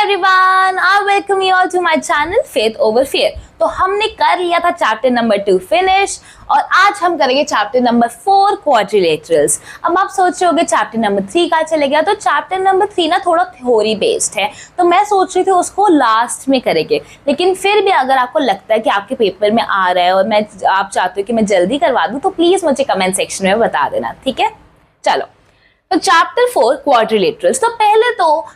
everyone, I welcome you all to my channel Faith Over Fear। तो हमने कर लिया था चैप्टर नंबर 2 फिनिश और आज हम करेंगे चैप्टर नंबर 4 क्वाड्रिलेटरल्स। अब आप सोच रहे होंगे चैप्टर नंबर 3 का चले गया, तो चैप्टर नंबर 3 ना थोड़ा थ्योरी बेस्ड है, तो मैं सोच रही थी उसको लास्ट में करेंगे। लेकिन फिर भी अगर आपको लगता है कि आपके पेपर में आ रहा है और आप चाहते हो कि मैं जल्दी करवा दूं, तो प्लीज मुझे कमेंट सेक्शन में बता देना, ठीक है। चलो, तो चैप्टर 4 क्वाड्रिलेटरल्स। तो पहले तो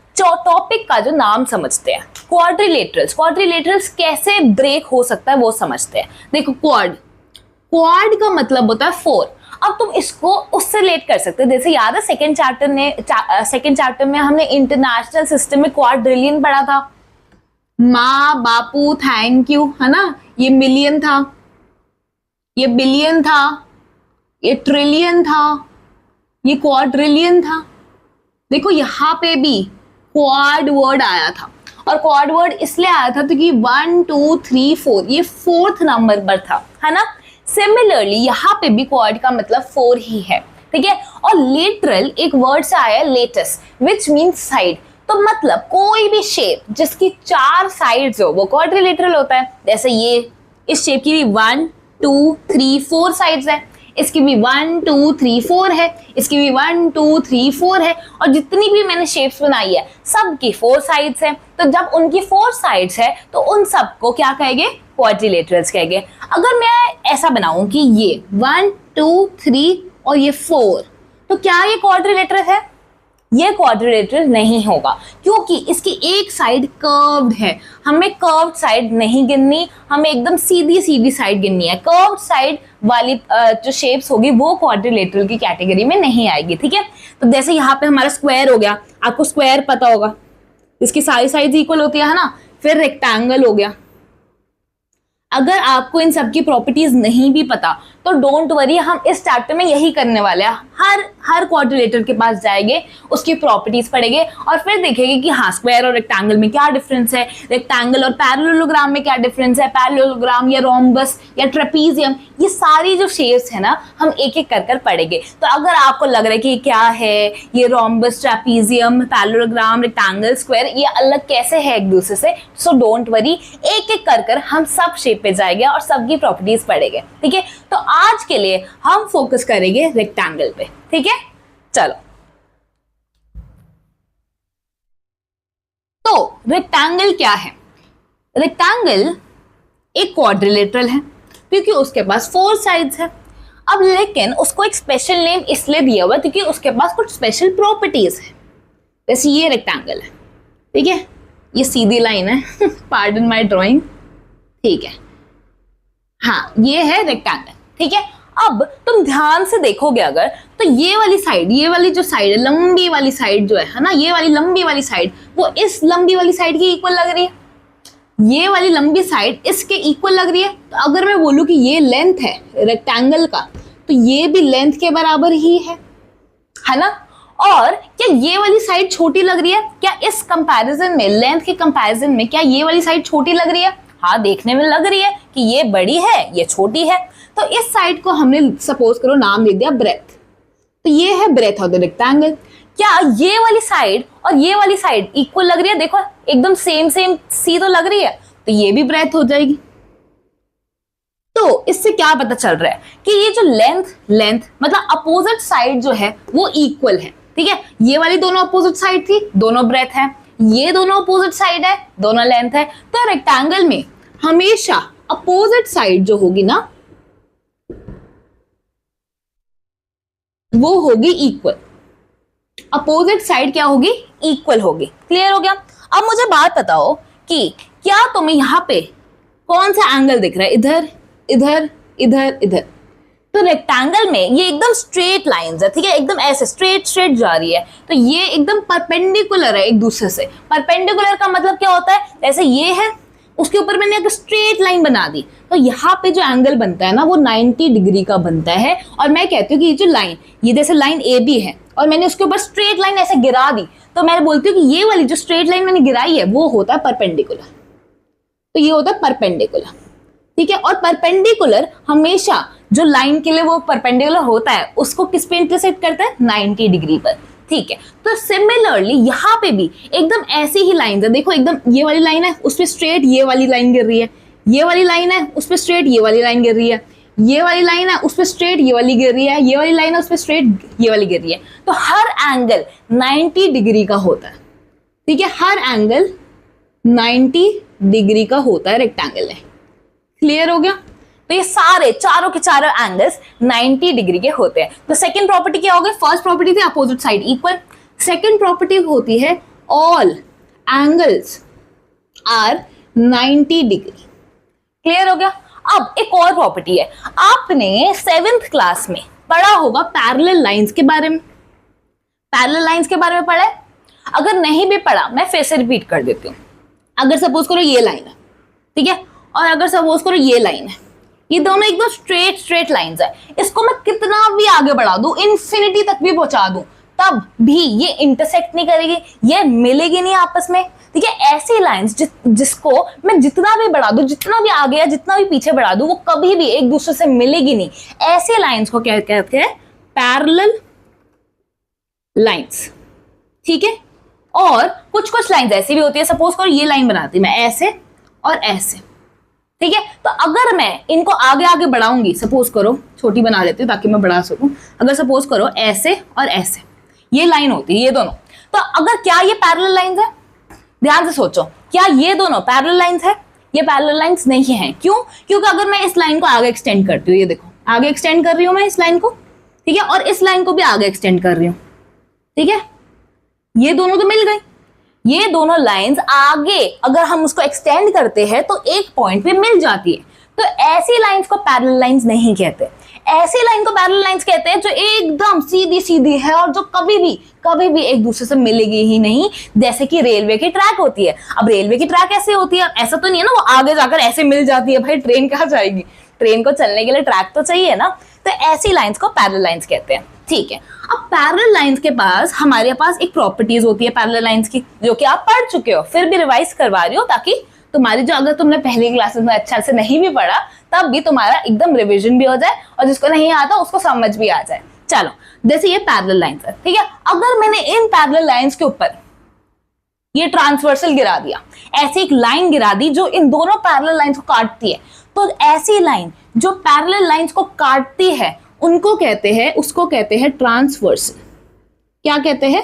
टॉपिक का जो नाम समझते हैं, क्वाड्रिलेटरल्स कैसे ब्रेक हो सकता है वो समझते हैं। देखो, क्वाड का मतलब होता है 4। अब तुम इसको उससे रिलेट कर सकते हो, जैसे याद है सेकंड चैप्टर में हमने इंटरनेशनल सिस्टम में क्वाड्रिलियन पढ़ा था। माँ बापू थैंक यू, है ना। ये मिलियन था, ये बिलियन था, ये ट्रिलियन था, ये क्वाड्रिलियन था। देखो यहाँ पे भी क्वाड वर्ड आया था, और क्वाड वर्ड इसलिए आया था तो कि 1 2 3 4 ये 4th नंबर पर था, है ना। सिमिलरली यहाँ पे भी क्वाड का मतलब 4 ही है, ठीक है। और लेटरल एक वर्ड से आया लेटस विच मीन्स साइड। तो मतलब कोई भी शेप जिसकी 4 साइड्स हो वो क्वाड्रिलेटरल होता है। जैसे ये इस शेप की भी 1 2 3 4 साइड्स है, इसकी भी 1 2 3 4 है, इसकी भी 1 2 3 4 है, और जितनी भी मैंने शेप्स बनाई है सबकी 4 साइड्स है। तो जब उनकी 4 साइड्स है तो उन सबको क्या कहेंगे? क्वाड्रिलेटरल्स कहेंगे। अगर मैं ऐसा बनाऊं कि ये 1 2 3 और ये 4, तो क्या ये क्वाड्रिलेटरल है? ये क्वाड्रिलेटरल नहीं होगा, क्योंकि इसकी एक साइड कर्व्ड है। हमें कर्व्ड साइड नहीं गिननी, हमें एकदम सीधी साइड गिननी है। कर्व्ड साइड वाली जो शेप्स होगी वो क्वाड्रिलेटरल की कैटेगरी में नहीं आएगी, ठीक है। तो जैसे यहाँ पे हमारा स्क्वायर हो गया, आपको स्क्वायर पता होगा, इसकी सारी साइड्स इक्वल होती है ना। फिर रेक्टेंगल हो गया। अगर आपको इन सब की प्रॉपर्टीज नहीं भी पता तो डोंट वरी, हम इस चैप्टर में यही करने वाले हैं। हर क्वाड्रिलेटरल के पास जाएंगे, उसकी प्रॉपर्टीज पढ़ेंगे और फिर देखेंगे कि हाँ स्क्वायर और रेक्टेंगल में क्या डिफरेंस है, रेक्टेंगल और पैरेललोग्राम में क्या डिफरेंस है, पैरेललोग्राम या रोम्बस या ट्रेपीजियम, ये सारी जो शेप्स है ना हम एक एक कर पढ़ेंगे। तो अगर आपको लग रहा है कि ये क्या है, ये rhombus, trapezium, parallelogram, rectangle, square, ये अलग कैसे है एक दूसरे से, सो डोंट वरी, एक एक कर हम सब शेप पे जाएंगे और सबकी प्रॉपर्टीज पढ़ेंगे, ठीक है। तो आज के लिए हम फोकस करेंगे रेक्टेंगल पे, ठीक है। चलो, तो रेक्टेंगल क्या है? रेक्टेंगल एक क्वाड्रिलेटरल है क्योंकि उसके पास 4 साइड्स है। अब लेकिन उसको एक स्पेशल नेम इसलिए दिया हुआ क्योंकि उसके पास कुछ स्पेशल प्रॉपर्टीज है। जैसे ये रेक्टेंगल है, ठीक है, ये सीधी लाइन है पार्डन माय ड्राइंग, ठीक है। हाँ, ये है रेक्टेंगल, ठीक है। अब तुम ध्यान से देखोगे अगर, तो ये वाली साइड, ये वाली जो साइड है, लंबी वाली साइड जो है ना, ये वाली लंबी वाली साइड वो इस लंबी वाली साइड की इक्वल लग रही है। ये वाली लंबी साइड इसके इक्वल लग रही है। तो अगर मैं बोलूं कि ये लेंथ है रेक्टेंगल का, तो ये भी लेंथ के बराबर ही है ना। और क्या ये वाली साइड छोटी लग रही है? क्या इस कंपैरिजन में, लेंथ के कंपैरिजन में, क्या ये वाली साइड छोटी लग रही है? हाँ, देखने में लग रही है कि ये बड़ी है, ये छोटी है। तो इस साइड को हमने सपोज करो नाम दे दिया ब्रेथ, तो ये है ब्रेथ ऑफ द रेक्टेंगल। क्या ये वाली साइड और ये वाली साइड इक्वल लग रही है? देखो एकदम सेम सी तो लग रही है, तो ये भी ब्रेथ हो जाएगी। तो इससे क्या पता चल रहा है कि ये जो लेंथ मतलब अपोजिट साइड जो है वो इक्वल है, ठीक है। ये वाली दोनों अपोजिट साइड थी, दोनों ब्रेथ है, ये दोनों अपोजिट साइड है, दोनों लेंथ है। तो रेक्टेंगल में हमेशा अपोजिट साइड जो होगी ना वो होगी इक्वल। अपोजिट साइड क्या होगी? इक्वल होगी। क्लियर हो गया? अब मुझे बात बताओ कि क्या तुम्हें यहाँ पे कौन सा एंगल दिख रहा है? इधर, इधर, इधर, इधर। तो रेक्टेंगल में ये एकदम स्ट्रेट लाइंस है, ठीक है, एकदम ऐसे स्ट्रेट जा रही है। तो ये एकदम परपेंडिकुलर है एक दूसरे से। परपेंडिकुलर का मतलब क्या होता है? जैसे ये है, उसके ऊपर मैंने एक स्ट्रेट लाइन बना दी, तो यहाँ पे जो एंगल बनता है ना वो 90 डिग्री का बनता है। और मैं कहती हूँ कि ये जो लाइन, ये जैसे लाइन AB है और मैंने उसके ऊपर स्ट्रेट लाइन ऐसे गिरा दी, तो मैं बोलती हूँ कि ये वाली जो स्ट्रेट लाइन मैंने गिराई है वो होता है परपेंडिकुलर। तो ये होता है परपेंडिकुलर, ठीक है। और परपेंडिकुलर हमेशा जो लाइन के लिए वो परपेंडिकुलर होता है उसको किस पे इंटरसेक्ट करता है? 90 डिग्री पर। ठीक है, तो सिमिलरली यहाँ पे भी एकदम ऐसी ही लाइन है, देखो एकदम ये वाली लाइन है उस पर स्ट्रेट ये वाली लाइन गिर रही है, ये वाली लाइन है उस पर स्ट्रेट ये वाली लाइन गिर रही है, ये वाली लाइन है उस पर स्ट्रेट ये वाली गिर रही है, ये वाली लाइन है उस पर स्ट्रेट ये वाली गिर रही है। तो हर एंगल 90 डिग्री का होता है, ठीक है, हर एंगल 90 डिग्री का होता है रेक्टेंगल में। क्लियर हो गया? तो ये सारे चारों के चारों एंगल्स 90 डिग्री के होते हैं। तो सेकंड प्रॉपर्टी क्या हो गई? फर्स्ट प्रॉपर्टी थी opposite side equal, second property होती है all angles are 90 degree. Clear हो गया? अब एक और प्रॉपर्टी है, आपने 7th क्लास में पढ़ा होगा पैरेलल लाइंस के बारे में, पैरेलल लाइंस के बारे में पढ़ा है? अगर नहीं भी पढ़ा मैं फिर से रिपीट कर देती हूँ। अगर सपोज करो ये लाइन है, ठीक है, और अगर सपोज करो ये लाइन है, ये दोनों एकदम स्ट्रेट लाइंस है, इसको मैं कितना भी आगे बढ़ा दूं, इन्फिनिटी तक भी पहुंचा दूं, तब भी ये इंटरसेक्ट नहीं करेगी, ये मिलेगी नहीं आपस में, ठीक है। ऐसी लाइंस जिसको मैं जितना भी बढ़ा दूं, जितना भी आगे या जितना भी पीछे बढ़ा दूं, वो कभी भी एक दूसरे से मिलेगी नहीं। ऐसे लाइंस को क्या कहते हैं? पैरेलल लाइंस, ठीक है। और कुछ लाइंस ऐसी भी होती है, सपोज करो ये लाइन बनाती मैं ऐसे और ऐसे, ठीक है। तो अगर मैं इनको आगे आगे बढ़ाऊंगी, सपोज करो छोटी बना लेती हूँ ताकि मैं बढ़ा सकूं, अगर सपोज करो ऐसे और ऐसे ये लाइन होती है, ये दोनों, तो अगर क्या ये पैरेलल लाइंस है? ध्यान से सोचो, क्या ये दोनों पैरेलल लाइंस है? ये पैरेलल लाइंस नहीं है। क्यों? क्योंकि अगर मैं इस लाइन को आगे एक्सटेंड करती हूँ, ये देखो आगे एक्सटेंड कर रही हूँ मैं इस लाइन को, ठीक है, और इस लाइन को भी आगे एक्सटेंड कर रही हूँ, ठीक है, ये दोनों तो मिल गई। ये दोनों लाइंस आगे अगर हम उसको एक्सटेंड करते हैं तो एक पॉइंट पे मिल जाती है। तो ऐसी लाइंस को पैरेलल लाइंस नहीं कहते। ऐसी लाइन को पैरेलल लाइंस कहते हैं जो एकदम सीधी सीधी है और जो कभी भी एक दूसरे से मिलेगी ही नहीं, जैसे कि रेलवे की ट्रैक होती है। अब रेलवे की ट्रैक ऐसे होती है, ऐसा तो नहीं है ना वो आगे जाकर ऐसे मिल जाती है, भाई ट्रेन कहाँ जाएगी, ट्रेन को चलने के लिए ट्रैक तो चाहिए ना। तो ऐसी लाइंस को पैरेलल लाइंस कहते हैं, ठीक है। अब पैरेलल लाइंस के पास हमारे पास एक प्रॉपर्टीज होती है पैरेलल लाइंस की, जो कि आप पढ़ चुके हो, फिर भी रिवाइज करवा रही हो ताकि तुम्हारी जो, अगर तुमने पहली क्लासेस में अच्छा से नहीं भी पढ़ा तब भी तुम्हारा एकदम रिवीजन भी हो जाए और जिसको नहीं आता उसको समझ भी आ जाए। चलो, जैसे ये पैरेलल लाइंस है, ठीक है। अगर मैंने इन पैरेलल लाइंस के ऊपर ये ट्रांसवर्सल गिरा दिया, ऐसी एक लाइन गिरा दी जो इन दोनों पैरेलल लाइंस को काटती है, तो ऐसी लाइन जो पैरेलल लाइंस को काटती है उनको कहते हैं, उसको कहते हैं ट्रांसवर्सल। क्या कहते हैं?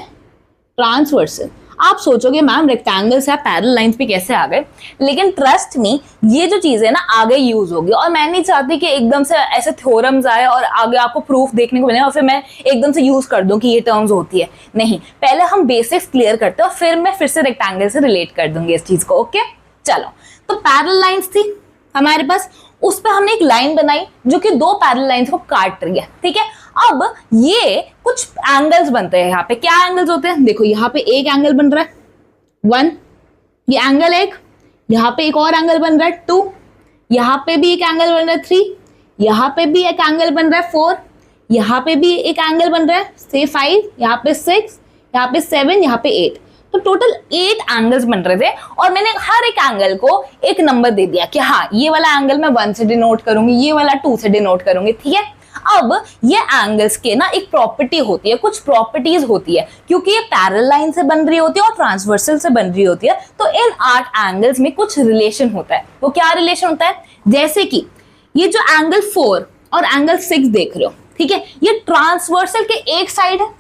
ट्रांसवर्सल। आप सोचोगे मैम रेक्टेंगल्स है, पैरेलल लाइंस भी कैसे आ गए? लेकिन ट्रस्ट मी, ये जो चीज है ना आगे यूज होगी, और मैं नहीं चाहती कि एकदम से ऐसे थ्योरम्स आए और आगे आपको प्रूफ देखने को मिले और फिर मैं एकदम से यूज कर दूं कि ये टर्म्स होती है। नहीं, पहले हम बेसिक्स क्लियर करते हैं और फिर मैं फिर से रेक्टेंगल से रिलेट कर दूंगी इस चीज को। ओके, चलो। तो पैरेलल लाइंस थी हमारे पास, उस पर हमने एक लाइन बनाई जो कि दो पैरेलल लाइंस को काट रही है, ठीक है। अब ये कुछ एंगल्स बनते हैं यहाँ पे। क्या एंगल्स होते हैं? देखो यहाँ पे एक एंगल बन रहा है 1, ये एंगल एक, यहाँ पे एक और एंगल बन रहा है 2, यहाँ पे भी एक एंगल बन रहा है 3, यहाँ पे भी एक एंगल बन रहा है 4, यहाँ पे भी एक एंगल बन रहा है से 5, यहाँ पे 6, यहाँ पे 7, यहाँ पे 8। तो टोटल 8 एंगल्स बन रहे थे और मैंने हर एक एंगल को एक नंबर दे दिया कि हाँ ये वाला एंगल मैं 1 से डिनोट करूंगी, ये वाला 2 से डिनोट करूंगी, ठीक है। अब ये एंगल्स के ना एक प्रॉपर्टी होती है, कुछ प्रॉपर्टीज होती है, क्योंकि ये पैरेलल लाइन से बन रही होती है और ट्रांसवर्सल से बन रही होती है, तो इन 8 एंगल्स में कुछ रिलेशन होता है। वो क्या रिलेशन होता है? जैसे कि ये जो एंगल 4 और एंगल 6 देख रहे हो, ठीक है, ये ट्रांसवर्सल के एक साइड है,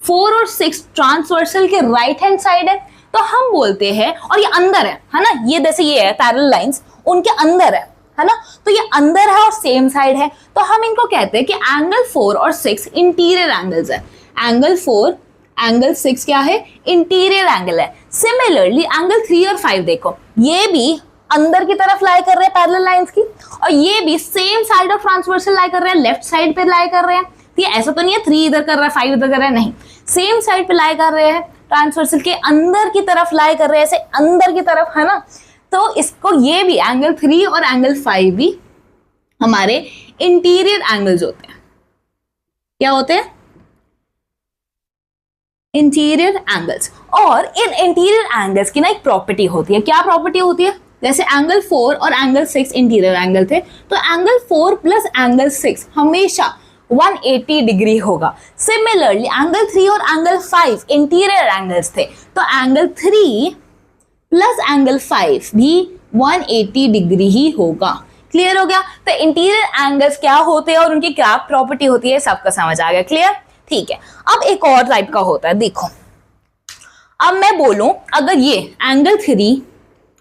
4 और 6 ट्रांसवर्सल के राइट हैंड साइड है, तो हम बोलते हैं, और ये अंदर है ना, ये जैसे ये है पैरेलल लाइंस उनके अंदर है ना, तो ये अंदर है और सेम साइड है, तो हम इनको कहते हैं कि एंगल 4 और 6 इंटीरियर एंगल्स है। एंगल 4 एंगल 6 क्या है? इंटीरियर एंगल है। सिमिलरली एंगल 3 और 5 देखो, ये भी अंदर की तरफ लाई कर रहे हैं पैरेलल लाइंस की, और ये भी सेम साइड ऑफ ट्रांसवर्सल लाई कर रहे हैं, लेफ्ट साइड पे लाई कर रहे हैं, ठीक है। ऐसा तो नहीं है 3 इधर कर रहा है 5 इधर कर रहा है, नहीं, सेम साइड पे लाई कर रहे हैं, ट्रांसवर्सल के अंदर की तरफ लाई कर रहे हैं, ऐसे अंदर की तरफ, है ना। तो इसको ये भी एंगल 3 और एंगल 5 भी हमारे इंटीरियर एंगल्स होते हैं। क्या होते हैं? Interior angles. और इन इंटीरियर एंगल्स की ना एक प्रॉपर्टी होती है। क्या प्रॉपर्टी होती है? जैसे एंगल 4 और एंगल 6 इंटीरियर एंगल थे, तो एंगल 4 प्लस एंगल 6 हमेशा 180 डिग्री होगा। सिमिलरली एंगल 3 और एंगल 5 इंटीरियर एंगल्स थे, तो एंगल 3 प्लस एंगल 5 भी 180 डिग्री ही होगा। क्लियर हो गया? तो इंटीरियर एंगल्स क्या होते हैं और उनकी क्या प्रॉपर्टी होती है, सबका समझ आ गया। क्लियर? ठीक है। अब एक और टाइप का होता है, देखो अब मैं बोलूं अगर ये एंगल 3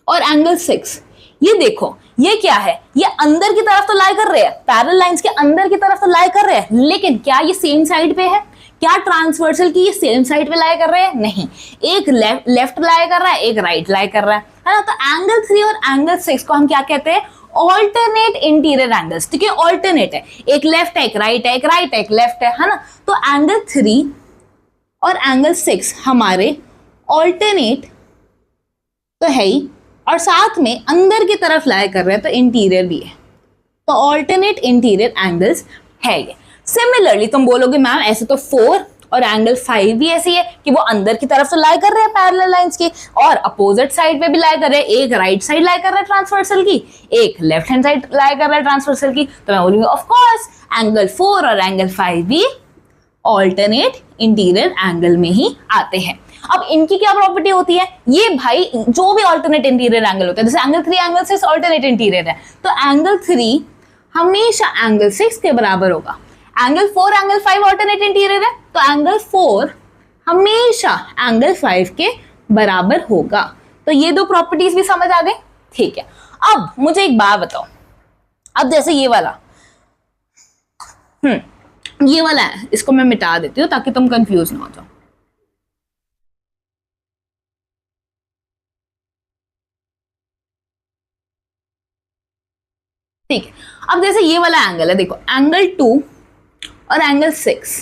और एंगल 6, ये देखो ये क्या है, ये अंदर की तरफ तो लाई कर रहे हैं, पैरेलल लाइंस के अंदर की तरफ तो लाई कर रहे हैं, लेकिन क्या ये सेम साइड पे है? क्या ट्रांसवर्सल की ये सेम साइड पे लाई कर रहे हैं? नहीं, एक लेफ्ट लाई कर रहा है, एक राइट लाई कर रहा है ना। तो एंगल 3 और एंगल 6 को हम क्या कहते हैं? Alternate interior angles. ठीक है, ऑल्टरनेट है, एक लेफ्ट है, एक राइट है, एक राइट है, एक लेफ्ट है ना। तो एंगल 3 और एंगल 6 हमारे ऑल्टरनेट तो है ही, और साथ में अंदर की तरफ लाई कर रहे हैं, तो इंटीरियर भी है, तो ऑल्टरनेट इंटीरियर एंगल्स है ये। सिमिलरली तुम बोलोगे मैम ऐसे तो 4 और एंगल 5 भी ऐसी है कि वो अंदर की तरफ तो लाई कर रहे हैं पैरेलल लाइंस की, और अपोजिट साइड पे भी लाई कर रहे हैं, एक राइट साइड लाई कर रहा है ट्रांसवर्सल की, एक लेफ्ट हैंड साइड लाई कर रहा है ट्रांसवर्सल की। तो मैं बोलूंगी ऑफ कोर्स एंगल 4 और एंगल 5 भी ऑल्टरनेट इंटीरियर एंगल में ही आते हैं। अब इनकी क्या प्रॉपर्टी होती है? ये भाई जो भी ऑल्टरनेट इंटीरियर एंगल होता है, जैसे एंगल 3 एंगल 6 ऑल्टरनेट इंटीरियर है, तो एंगल 3 हमेशा एंगल 6 के बराबर होगा। एंगल 4 एंगल 5 ऑल्टरनेट इंटीरियर है, तो एंगल 4 हमेशा एंगल 5 के बराबर होगा। तो ये दो प्रॉपर्टीज भी समझ आ गई। ठीक है, अब मुझे एक बात बताओ, अब जैसे ये वाला ये वाला है, इसको मैं मिटा देती हूँ ताकि तुम कंफ्यूज ना हो जाओ। ठीक है, अब जैसे ये वाला एंगल है, देखो एंगल 2 और एंगल 6,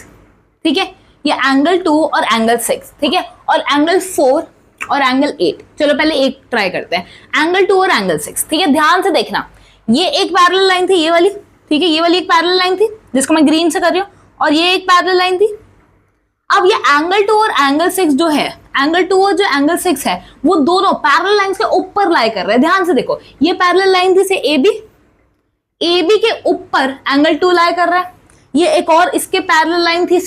ठीक है, ये एंगल 2 और एंगल 6, ठीक है, और एंगल 4 और एंगल 8। चलो पहले एक ट्राई करते हैं, एंगल 2 और एंगल 6। ठीक है, ध्यान से देखना, ये एक पैरेलल लाइन थी, ये वाली, ठीक है, ये वाली एक पैरेलल लाइन थी जिसको मैं ग्रीन से कर रही हूँ, और ये एक पैरेलल लाइन थी। अब ये एंगल 2 और एंगल 6 जो है, एंगल 2 और जो एंगल 6 है, वो दोनों पैरेलल लाइंस के ऊपर लाई कर रहे हैं। ध्यान से देखो, ये पैरेलल लाइन थी से AB के ऊपर एंगल 2 लाई कर रहा है, ये एक और इसके पैरेलल लाइन थी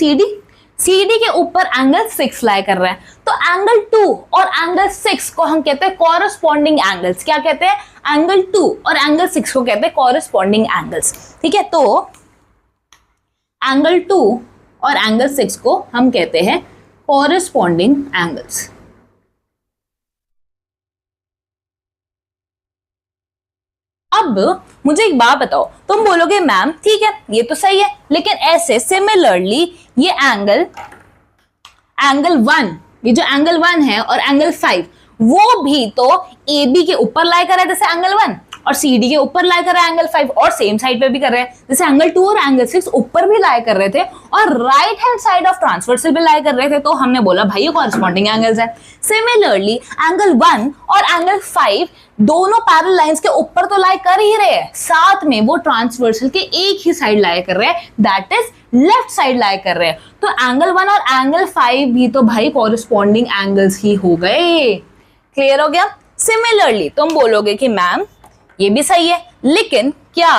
CD के ऊपर एंगल 6 लाई कर रहा है। तो एंगल 2 और एंगल 6 को हम कहते हैं कॉरस्पॉन्डिंग एंगल्स। क्या कहते हैं? एंगल 2 और एंगल 6 को कहते हैं कॉरस्पॉन्डिंग एंगल्स। ठीक है, तो एंगल 2 और एंगल 6 को हम कहते हैं कॉरस्पॉन्डिंग एंगल्स। अब मुझे एक बात बताओ, तुम बोलोगे मैम ठीक है ये तो सही है, लेकिन ऐसे सिमिलरली ये एंगल 1, ये जो एंगल 1 है और एंगल 5 वो भी तो AB के ऊपर लाई कर रहा है जैसे एंगल 1, और CD के ऊपर लाई कर रहा है एंगल 5, और सेम साइड पे भी कर रहे हैं जैसे एंगल 2 और एंगल 6 ऊपर भी लाई कर रहे थे और right hand side of transversal पे लाई कर रहे थे। तो हमने बोला भाई ये कॉरस्पॉन्डिंग एंगल्स है। सिमिलरली एंगल 1 और एंगल 5 दोनों पैरेलल लाइंस के ऊपर तो लाई कर ही रहे हैं, साथ में वो ट्रांसवर्सल के एक ही साइड लाई कर रहे हैं, दैट इज लेफ्ट साइड लाई कर रहे हैं। तो एंगल 1 और एंगल 5 भी तो भाई कॉरस्पॉन्डिंग एंगल्स ही हो गए। क्लियर हो गया? सिमिलरली तुम बोलोगे कि मैम ये भी सही है, लेकिन क्या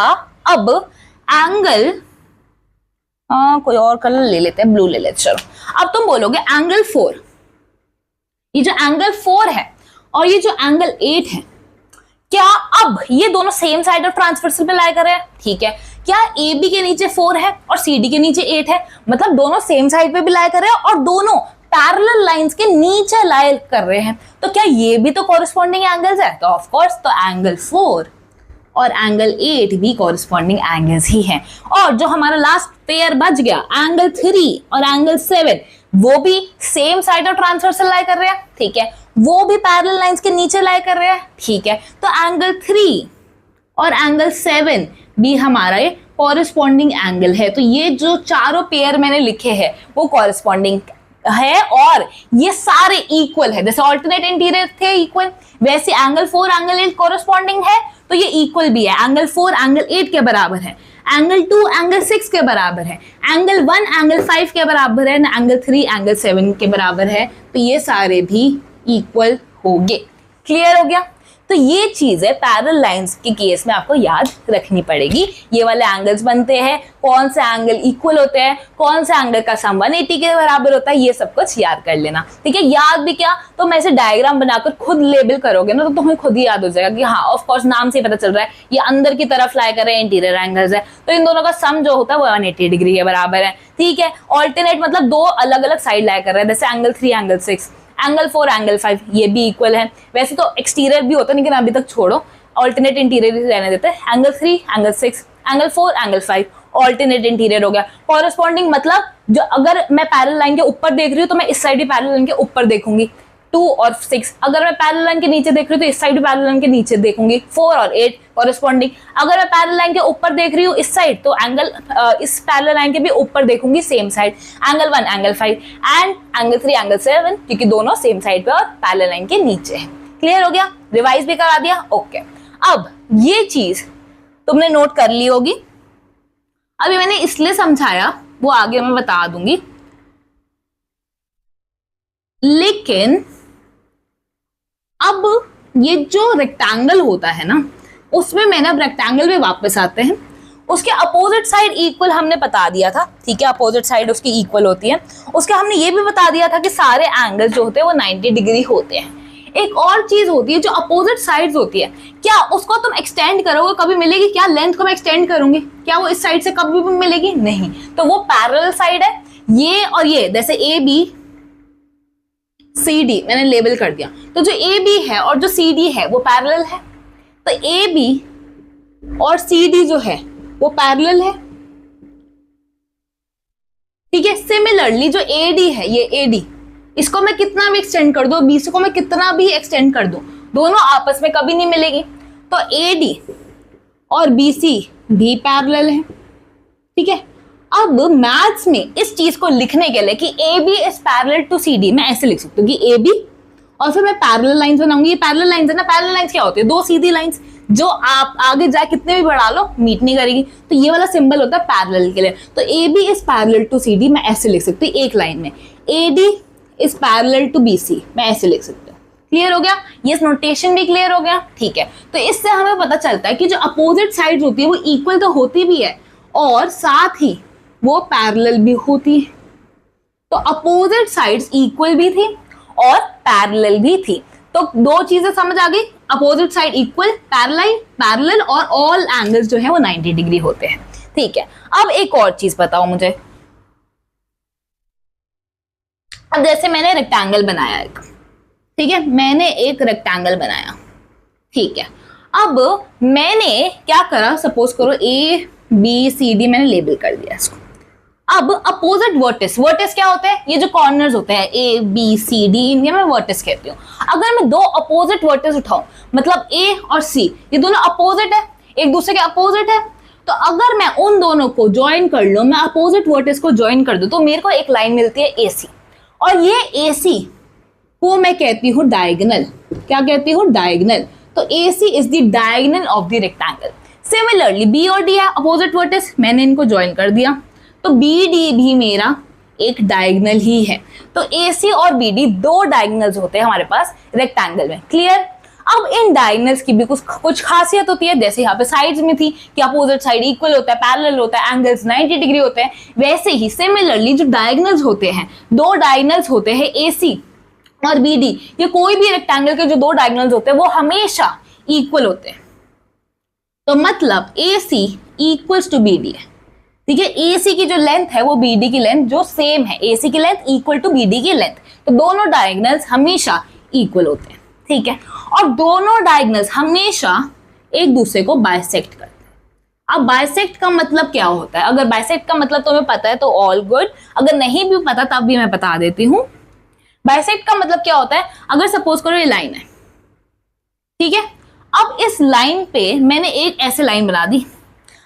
अब एंगल कोई और कलर ले लेते हैं, ब्लू ले लेते, चलो। अब तुम बोलोगे एंगल 4, ये जो एंगल 4 है और ये जो एंगल 8 है, क्या अब ये दोनों सेम साइड ऑफ ट्रांसवर्सल पे लाई कर रहे हैं? ठीक है, क्या AB के नीचे 4 है और CD के नीचे 8 है, मतलब दोनों सेम साइड पे भी लाई कर रहे हैं और दोनों पैरेलल लाइंस के नीचे लाई कर रहे हैं, तो क्या ये भी तो कॉरस्पॉन्डिंग एंगल्स है? तो ऑफ कोर्स, तो एंगल 4 और एंगल 8 भी कॉरस्पॉन्डिंग एंगल्स ही हैं। और जो हमारा लास्ट पेयर बच गया एंगल 3 और एंगल 7, वो भी सेम साइड ऑफ ट्रांसवर्सल लाई कर रहे हैं, ठीक है, वो भी पैरेलल लाइंस के नीचे लाई कर रहे हैं, ठीक है। तो एंगल 3 और एंगल 7 भी हमारा कॉरस्पॉन्डिंग एंगल है। तो ये जो चारों पेयर मैंने लिखे हैं वो कॉरस्पॉन्डिंग है और ये सारे इक्वल है। जैसे ऑल्टरनेट इंटीरियर थे इक्वल, वैसे एंगल 4 एंगल 8 कॉरस्पॉन्डिंग है, तो ये इक्वल भी है। एंगल 4 एंगल 8 के बराबर है, एंगल 2 एंगल 6 के बराबर है, एंगल 1 एंगल 5 के बराबर है, एंगल 3 एंगल 7 के बराबर है। तो ये सारे भी इक्वल होंगे। क्लियर हो गया? तो ये चीज है पैरेलल लाइंस के केस में आपको याद रखनी पड़ेगी। ये वाले एंगल्स बनते हैं, कौन से एंगल इक्वल होते हैं, कौन से एंगल का सम 180 के बराबर होता है, ये सब कुछ याद कर लेना। ठीक है, याद भी क्या, तो मैं ऐसे डायग्राम बनाकर खुद लेबल करोगे ना तो तुम्हें खुद ही याद हो जाएगा कि हाँ ऑफ कोर्स नाम से ही पता चल रहा है ये अंदर की तरफ लाई कर रहे हैं, इंटीरियर एंगल्स है, तो इन दोनों का सम जो होता है वो 180 डिग्री के बराबर है। ठीक है, ऑल्टरनेट मतलब दो अलग अलग साइड लाई कर रहे हैं, जैसे एंगल 3 एंगल 6, एंगल 4 एंगल 5, ये भी इक्वल है। वैसे तो एक्सटीरियर भी होता है लेकिन अभी तक छोड़ो, ऑल्टरनेट इंटीरियर ही रहने देते हैं। Angle 3 angle 6 angle 4 angle 5 alternate interior हो गया। कॉरेस्पॉन्डिंग मतलब जो अगर मैं पैरेलल लाइन के ऊपर देख रही हूँ तो मैं इस साइड भी पैरेलल लाइन के ऊपर देखूंगी, 2 और 6। अगर मैं पैरेलल लाइन के नीचे देख रही हूँ तो इस साइड भी पैरेलल लाइन के नीचे देखूंगी, 4 और 8 कॉरेस्पॉन्डिंग। अगर मैं पैरेलल लाइन के ऊपर देख रही हूँ इस साइड तो एंगल इस पैरेलल लाइन के भी ऊपर देखूंगी same side, angle 1 angle 5 and angle 3 angle 7, क्योंकि दोनों सेम साइड पे और पैरेलल लाइन के नीचे है। क्लियर हो गया? रिवाइज भी करा दिया? ओके। अब ये चीज तुमने नोट कर ली होगी। अभी मैंने इसलिए समझाया, वो आगे मैं बता दूंगी, लेकिन अब ये जो रेक्टेंगल होता है ना उसमें मैंने अब रेक्टेंगल में वापस आते हैं। उसके अपोजिट साइड इक्वल हमने बता दिया था, ठीक है, अपोजिट साइड उसकी इक्वल होती है। उसके हमने ये भी बता दिया था कि सारे एंगल जो होते हैं वो 90 डिग्री होते हैं। एक और चीज होती है जो अपोजिट साइड्स होती है, क्या उसको तुम एक्सटेंड करोगे कभी मिलेगी? क्या लेंथ को मैं एक्सटेंड करूंगी, क्या वो इस साइड से कभी भी मिलेगी? नहीं। तो वो पैरेलल साइड है, ये और ये, जैसे ए बी सी डी मैंने लेबल कर दिया, तो जो ए बी है और जो सी डी है वो पैरेलल है। तो ए बी और सी डी जो है वो पैरेलल है। ठीक है, सिमिलरली जो ए डी है, ये ए डी, इसको मैं कितना भी एक्सटेंड कर दूं, बी को मैं कितना भी एक्सटेंड कर दूं, दोनों आपस में कभी नहीं मिलेगी। तो ए डी और बी सी भी पैरेलल है। ठीक है, अब मैथ्स में इस चीज को लिखने के लिए कि A B is parallel to C D, मैं ऐसे लिख सकती हूँ कि ए बी और फिर मैं पैरेलल लाइंस बनाऊंगी। ये पैरेलल लाइंस है ना, पैरेलल लाइंस क्या होती है? दो सीधी लाइंस जो आप आगे जाए कितने भी बढ़ा लो मीट नहीं करेगी, तो ये वाला सिंबल होता है पैरेलल के लिए। तो A B is parallel to C D, मैं ऐसे लिख सकती हूँ एक लाइन में, A D is parallel to B C, मैं ऐसे लिख सकती हूँ। क्लियर हो गया? ये नोटेशन भी क्लियर हो गया? ठीक है, तो इससे हमें पता चलता है कि जो अपोजिट साइड होती है वो इक्वल तो होती भी है और साथ ही वो पैरेलल भी होती है। तो अपोजिट साइड्स इक्वल भी थी और पैरेलल भी थी। तो दो चीजें समझ आ गई, अपोजिट साइड इक्वल, पैरेलल और ऑल एंगल्स जो है वो 90 डिग्री होते हैं। ठीक है, अब एक और चीज बताओ मुझे। अब जैसे मैंने रेक्टेंगल बनाया एक, ठीक है, मैंने एक रेक्टेंगल बनाया, ठीक है। अब मैंने क्या करा, सपोज करो ए बी सी डी मैंने लेबल कर दिया इसको। अब अपोजिट वर्टिस, वर्टिस क्या होते हैं? ये जो कॉर्नर्स होते हैं ए बी सी डी, इन्हें मैं वर्टिस कहती हूँ। अगर मैं दो अपोजिट वर्टिस उठाऊं, मतलब ए और सी, ये दोनों अपोजिट है, एक दूसरे के अपोजिट है, तो अगर मैं उन दोनों को ज्वाइन कर लूं, मैं अपोजिट वर्टिस को ज्वाइन कर दूं, तो मेरे को एक लाइन मिलती है ए सी, और ये ए सी को मैं कहती हूँ डायगोनल। क्या कहती हूँ? डायगोनल। तो A C is the diagonal of the rectangle. Similarly B और डी है अपोजिट वर्टिस, मैंने इनको ज्वाइन कर दिया, तो बी डी भी मेरा एक डायगोनल ही है। तो ए सी और बी डी दो डायगोनल्स होते हैं हमारे पास रेक्टेंगल में। क्लियर? अब इन डायगोनल्स की भी कुछ खासियत होती है, जैसे यहाँ पे साइड्स में थी कि अपोजिट साइड इक्वल होता है, पैरेलल होता है, एंगल्स 90 डिग्री होते हैं, वैसे ही सिमिलरली जो डायगोनल्स होते हैं, दो डायगोनल्स होते हैं ए सी और बी डी, ये कोई भी रेक्टेंगल के जो दो डायगोनल्स होते हैं वो हमेशा इक्वल होते हैं। तो मतलब ए सी इक्वल्स टू बी डी है। ठीक है, ए सी की जो लेंथ है वो बी डी की लेंथ जो सेम है, ए सी की length equal to B D की लेंथ, तो दोनों डायगोनल्स हमेशा इक्वल होते हैं। ठीक है, और दोनों डायगोनल्स हमेशा एक दूसरे को बाइसेक्ट करते हैं। अब बाइसेक्ट का मतलब क्या होता है? अगर बाइसेक्ट का मतलब तुम्हें पता है तो ऑल गुड, अगर नहीं भी पता तब भी मैं बता देती हूँ। बाइसेक्ट का मतलब क्या होता है? अगर सपोज करो ये लाइन है, ठीक है, अब इस लाइन पे मैंने एक ऐसे लाइन बना दी।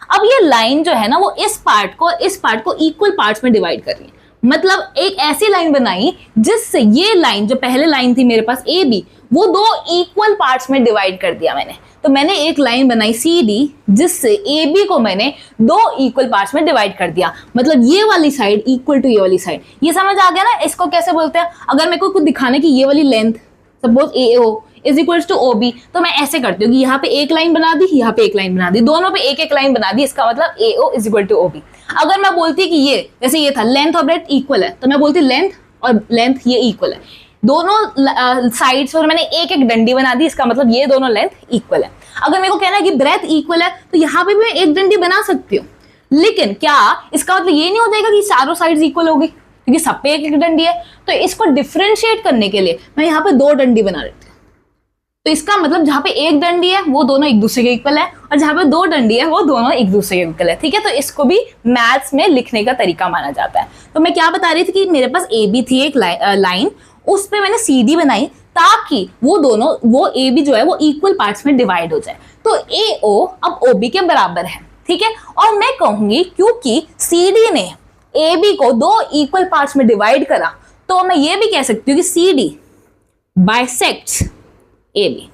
अब ये लाइन जो है ना वो इस पार्ट को इक्वल पार्ट्स में डिवाइड कर रही है, मतलब एक ऐसी लाइन बनाई जिससे ये लाइन जो पहले लाइन थी मेरे पास ए बी, वो दो इक्वल पार्ट्स में डिवाइड कर दिया मैंने। तो मैंने एक लाइन बनाई सी डी जिससे ए बी को मैंने दो इक्वल पार्ट्स में डिवाइड कर दिया, मतलब ये वाली साइड इक्वल टू ये वाली साइड। ये समझ आ गया ना? इसको कैसे बोलते हैं? अगर मेरे को कुछ दिखाने की ये वाली लेंथ सपोज ए हो, is equal to O B, तो मैं ऐसे करती हूँ कि यहाँ पे एक लाइन बना दी, यहाँ पे एक लाइन बना दी, दोनों पे एक एक लाइन बना दी, इसका मतलब A O is equal to O B. अगर मैं बोलती कि ये जैसे ये था लेंथ और ब्रेड्थ इक्वल है, तो मैं बोलती लेंथ और लेंथ ये इक्वल है, दोनों साइड्स पर मैंने एक एक डंडी बना दी, इसका मतलब ये दोनों लेंथ इक्वल है। अगर मेरे को कहना है कि ब्रेथ इक्वल है, तो यहाँ पे मैं एक डंडी बना सकती हूँ, लेकिन क्या इसका मतलब ये नहीं हो जाएगा कि चारों साइड्स इक्वल होगी, क्योंकि सब पे एक एक डंडी है। तो इसको डिफरेंशिएट करने के लिए मैं यहाँ पे दो डंडी बना लेती हूँ। तो इसका मतलब जहाँ पे एक डंडी है वो दोनों एक दूसरे के इक्वल है, और जहाँ पे दो डंडी है वो दोनों एक दूसरे के इक्वल है। ठीक है, तो इसको भी मैथ्स में लिखने का तरीका माना जाता है। तो मैं क्या बता रही थी कि मेरे पास ए बी थी एक लाइन, उस पे मैंने सी डी बनाई ताकि वो दोनों वो ए बी जो है वो इक्वल पार्ट्स में डिवाइड हो जाए। तो ए ओ अब ओ बी के बराबर है। ठीक है, और मैं कहूंगी क्योंकि सी डी ने ए बी को दो इक्वल पार्ट्स में डिवाइड करा, तो मैं ये भी कह सकती हूँ कि C D bisects A B,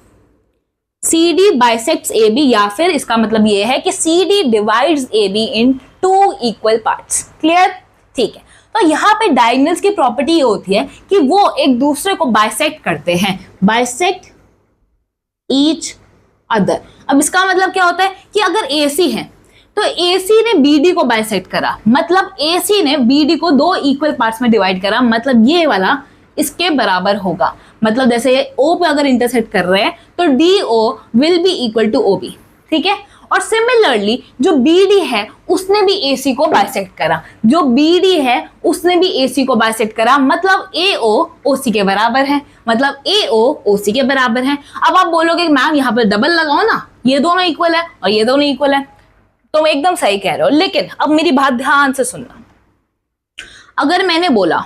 C D bisects A B, या फिर इसका मतलब ये है कि C D divides A B in two equal parts. Clear? ठीक है, तो यहाँ पे डायगोनल्स की प्रॉपर्टी ये होती है कि वो एक दूसरे को बाइसेक्ट करते हैं, बाइसेक्ट ईच अदर। अब इसका मतलब क्या होता है कि अगर AC है तो AC ने BD को बाइसेक्ट करा, मतलब AC ने BD को दो इक्वल पार्ट्स में डिवाइड करा, मतलब ये वाला इसके बराबर होगा। मतलब जैसे O पे अगर इंटरसेक्ट कर रहे हैं तो DO will be equal to OB। ठीक है, और सिमिलरली जो BD है उसने भी AC को बाइसेक्ट करा, जो BD है उसने भी AC को बाइसेक्ट करा, मतलब AO OC के बराबर है, मतलब AO OC के बराबर है। अब आप बोलोगे मैम यहाँ पे डबल लगाओ ना, ये दोनों इक्वल है और ये दोनों इक्वल है, तो एकदम सही कह रहे हो। लेकिन अब मेरी बात ध्यान से सुनना, अगर मैंने बोला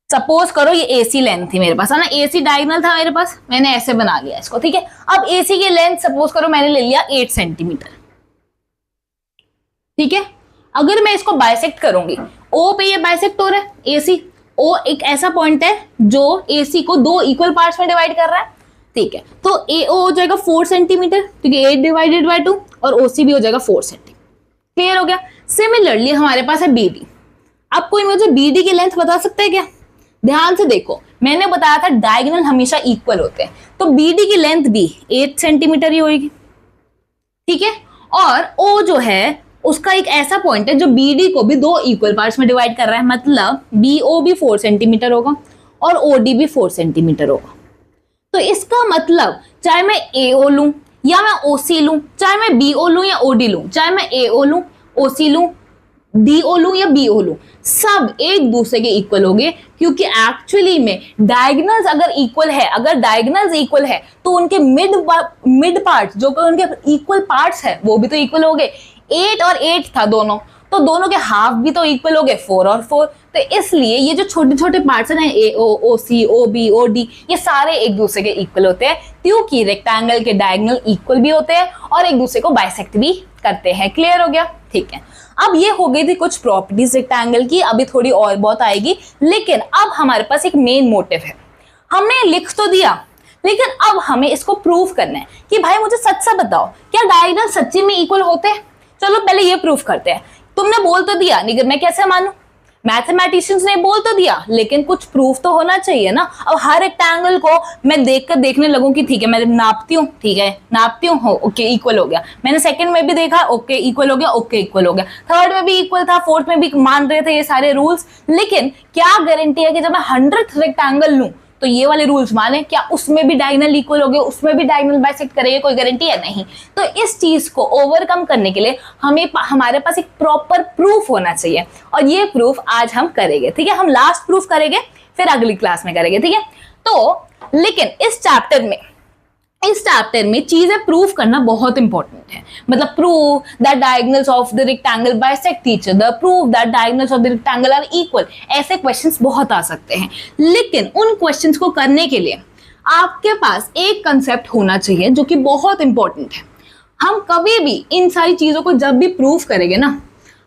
सपोज करो ये AC लेंथ थी मेरे पास, है ना, AC डायगोनल था मेरे पास, मैंने ऐसे बना लिया इसको। ठीक है, अब AC की लेंथ सपोज करो मैंने ले लिया 8 सेंटीमीटर। ठीक है, अगर मैं इसको बाइसेक्ट करूंगी, O पे ये बाइसेक्ट हो रहा है AC, O एक ऐसा पॉइंट है जो AC को दो इक्वल पार्ट्स में डिवाइड कर रहा है। ठीक है, तो AO हो जाएगा 4 सेंटीमीटर क्योंकि 8 डिवाइडेड बाय 2, और OC भी हो जाएगा 4 सेंटीमीटर। क्लियर हो गया? सिमिलरली हमारे पास है BD। अब कोई मुझे BD की लेंथ बता सकता है क्या? ध्यान से देखो, मैंने बताया था डायगोनल हमेशा इक्वल होते हैं, तो BD की लेंथ भी 8 सेंटीमीटर ही होगी। ठीक है, और O जो है उसका एक ऐसा पॉइंट है जो BD को भी दो इक्वल पार्ट्स में डिवाइड कर रहा है, मतलब BO भी 4 सेंटीमीटर होगा और OD भी 4 सेंटीमीटर होगा। तो इसका मतलब चाहे मैं AO लूं या मैं OC लूं, चाहे मैं BO लूं या OD लूं, चाहे मैं AO लूं, OC लूं, DO लूं या BO लूं, सब एक दूसरे के इक्वल हो गए, क्योंकि एक्चुअली में डायगोनल्स अगर इक्वल है, अगर डायगोनल्स इक्वल है तो उनके मिड पार्ट जो उनके इक्वल पार्ट्स है वो भी तो इक्वल हो गए। 8 और 8 था दोनों, तो दोनों के हाफ भी तो इक्वल हो गए, 4 और 4। तो इसलिए ये जो छोटे छोटे पार्ट्स हैं AO, OC, OB, OD, ये सारे एक दूसरे के इक्वल होते हैं, क्योंकि रेक्टेंगल के डायगोनल इक्वल भी होते हैं और एक दूसरे को बाइसेक्ट भी करते हैं। क्लियर हो गया? ठीक है, अब ये हो गई थी कुछ प्रॉपर्टीज रेक्टेंगल की, अभी थोड़ी और बहुत आएगी, लेकिन अब हमारे पास एक मेन मोटिव है। हमने लिख तो दिया, लेकिन अब हमें इसको प्रूव करना है कि भाई मुझे सच सा बताओ, क्या डायगोनल सच्ची में इक्वल होते हैं? चलो पहले ये प्रूफ करते हैं। तुमने बोल तो दिया, लेकिन मैं कैसे मानूं? मैथमेटिशियंस ने बोल तो दिया, लेकिन कुछ प्रूफ तो होना चाहिए ना। अब हर रेक्टेंगल को मैं देखने लगूं कि ठीक है मैं नापती हूँ, ठीक है नापती हूँ, हो ओके इक्वल हो गया। मैंने सेकंड में भी देखा, ओके इक्वल हो गया, ओके इक्वल हो गया। थर्ड में भी इक्वल था, फोर्थ में भी मान रहे थे ये सारे रूल्स, लेकिन क्या गारंटी है कि जब मैं 100th रेक्टेंगल लूं तो ये वाले रूल्स माने? क्या उसमें भी डायगोनल इक्वल हो गए, उसमें भी डायगोनल बाइसेक्ट करेंगे? कोई गारंटी है? नहीं। तो इस चीज को ओवरकम करने के लिए हमारे पास एक प्रॉपर प्रूफ होना चाहिए, और ये प्रूफ आज हम करेंगे। ठीक है, हम लास्ट प्रूफ करेंगे, फिर अगली क्लास में करेंगे। ठीक है, तो लेकिन इस चैप्टर में चीजें प्रूव करना बहुत इंपॉर्टेंट है। मतलब prove that diagonals of the rectangle bisect each other, prove that diagonals of the rectangle are equal, ऐसे क्वेश्चंस बहुत आ सकते हैं। लेकिन उन क्वेश्चंस को करने के लिए आपके पास एक कंसेप्ट होना चाहिए जो कि बहुत इंपॉर्टेंट है। हम कभी भी इन सारी चीजों को जब भी प्रूव करेंगे ना,